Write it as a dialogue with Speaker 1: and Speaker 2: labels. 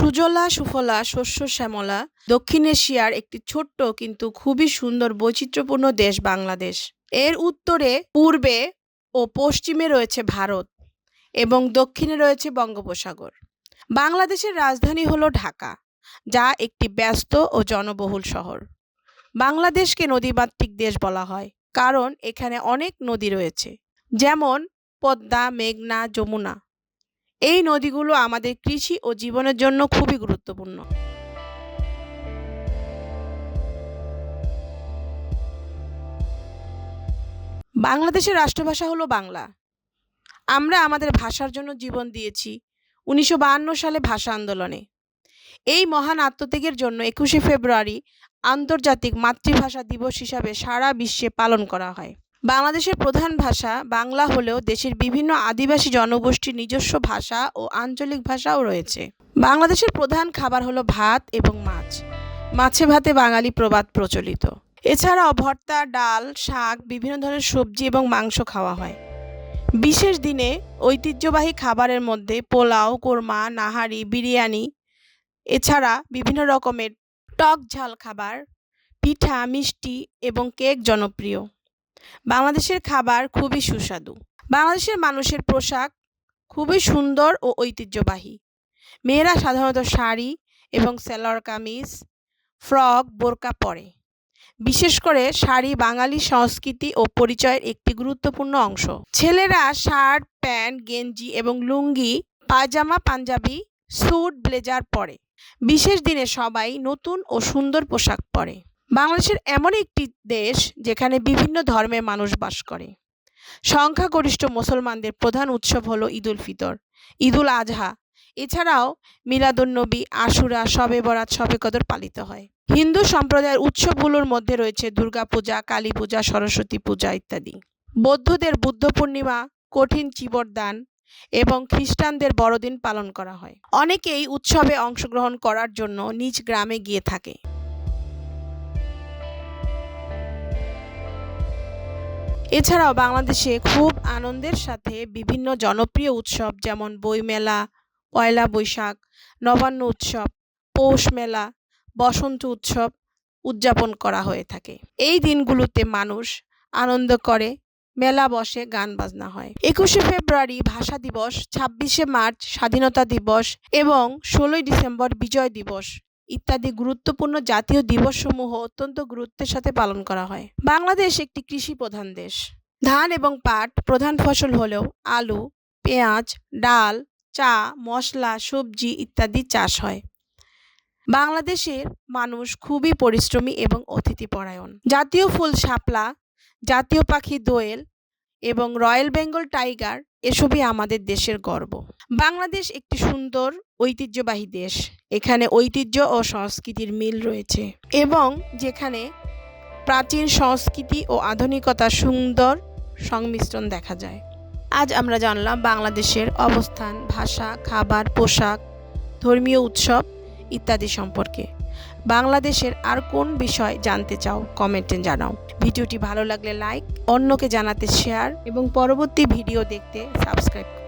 Speaker 1: সুজলা সুফলা শস্য শ্যামলা দক্ষিণ এশিয়ার একটি ছোট্ট কিন্তু খুবই সুন্দর বৈচিত্র্যপূর্ণ দেশ বাংলাদেশ। এর উত্তরে, পূর্বে ও পশ্চিমে রয়েছে ভারত এবং দক্ষিণে রয়েছে বঙ্গোপসাগর। বাংলাদেশের রাজধানী হলো ঢাকা, যা একটি ব্যস্ত ও জনবহুল শহর। বাংলাদেশকে নদীমাতৃক দেশ বলা হয় কারণ এখানে অনেক নদী রয়েছে, যেমন পদ্মা, মেঘনা, যমুনা। এই নদীগুলো আমাদের কৃষি ও জীবনের জন্য খুবই গুরুত্বপূর্ণ। বাংলাদেশের রাষ্ট্রভাষা হলো বাংলা। আমরা আমাদের ভাষার জন্য জীবন দিয়েছি 1952 সালে ভাষা আন্দোলনে। এই মহান আত্মত্যাগের জন্য 21শে ফেব্রুয়ারি আন্তর্জাতিক মাতৃভাষা দিবস হিসাবে সারা বিশ্বে পালন করা হয়। বাংলাদেশের প্রধান ভাষা বাংলা হলেও দেশের বিভিন্ন আদিবাসী জনগোষ্ঠীর নিজস্ব ভাষা ও আঞ্চলিক ভাষাও রয়েছে। বাংলাদেশের প্রধান খাবার হলো ভাত এবং মাছ। মাছে ভাতে বাঙালি প্রবাদ প্রচলিত। এছাড়াও ভর্তা, ডাল, শাক, বিভিন্ন ধরনের সবজি এবং মাংস খাওয়া হয়। বিশেষ দিনে ঐতিহ্যবাহী খাবারের মধ্যে পোলাও, কোরমা, নাহারি, বিরিয়ানি, এছাড়া বিভিন্ন রকমের টক ঝাল খাবার, পিঠা, মিষ্টি এবং কেক জনপ্রিয়। বাংলাদেশের খাবার খুবই সুস্বাদু। বাংলাদেশের মানুষের পোশাক খুবই সুন্দর ও ঐতিহ্যবাহী। মেয়েরা সাধারণত শাড়ি এবং সালোয়ার কামিজ, ফ্রক, বোরকা পরে। বিশেষ করে শাড়ি বাঙালি সংস্কৃতি ও পরিচয়ের একটি গুরুত্বপূর্ণ অংশ। ছেলেরা শার্ট, প্যান্ট, গেঞ্জি এবং লুঙ্গি, পায়জামা, পাঞ্জাবি, স্যুট, ব্লেজার পরে। বিশেষ দিনে সবাই নতুন ও সুন্দর পোশাক পরে। বাংলাদেশের এমন একটি দেশ যেখানে বিভিন্ন ধর্মের মানুষ বাস করে। সংখ্যাগরিষ্ঠ মুসলমানদের প্রধান উৎসব হলো ঈদুল ফিতর, ঈদুল আজহা। এছাড়াও মিলাদুন্নবী, আশুরা, শবে বরাত, শবে কদর পালিত হয়। হিন্দু সম্প্রদায়ের উৎসবগুলোর মধ্যে রয়েছে দুর্গাপূজা, কালী পূজা, সরস্বতী পূজা ইত্যাদি। বৌদ্ধদের বুদ্ধ পূর্ণিমা, কঠিন চিবরদান এবং খ্রিস্টানদের বড়দিন পালন করা হয়। অনেকেই উৎসবে অংশগ্রহণ করার জন্য নিজ গ্রামে গিয়ে থাকে। এছাড়াও বাংলাদেশে খুব আনন্দের সাথে বিভিন্ন জনপ্রিয় উৎসব যেমন বইমেলা, পয়লা বৈশাখ, নবান্ন উৎসব, পৌষ মেলা, বসন্ত উৎসব উদযাপন করা হয়ে থাকে। এই দিনগুলোতে মানুষ আনন্দ করে, মেলা বসে, গান বাজনা হয়। 21শে ফেব্রুয়ারি ভাষা দিবস, 26শে মার্চ স্বাধীনতা দিবস এবং 16ই ডিসেম্বর বিজয় দিবস ইত্যাদি গুরুত্বপূর্ণ জাতীয় দিবসসমূহ অত্যন্ত গুরুত্বের সাথে পালন করা হয়। বাংলাদেশ একটি কৃষি প্রধান দেশ। ধান এবং পাট প্রধান ফসল হলেও আলু, পেঁয়াজ, ডাল, চা, মশলা, সবজি ইত্যাদি চাষ হয়। বাংলাদেশের মানুষ খুবই পরিশ্রমী এবং অতিথিপরায়ণ। জাতীয় ফুল শাপলা, জাতীয় পাখি দোয়েল এবং রয়্যাল বেঙ্গল টাইগার এসবই আমাদের দেশের গর্ব। বাংলাদেশ একটি সুন্দর ঐতিহ্যবাহী দেশ। এখানে ঐতিহ্য ও সংস্কৃতির মিল রয়েছে এবং যেখানে প্রাচীন সংস্কৃতি ও আধুনিকতার সুন্দর সংমিশ্রণ দেখা যায়। আজ আমরা জানলাম বাংলাদেশের অবস্থান, ভাষা, খাবার, পোশাক, ধর্মীয় উৎসব ইত্যাদি সম্পর্কে। বাংলাদেশের আর কোন বিষয় জানতে চাও কমেন্টে জানাও। ভিডিওটি ভালো লাগলে লাইক, অন্যকে জানাতে শেয়ার এবং পরবর্তী ভিডিও দেখতে সাবস্ক্রাইব করো।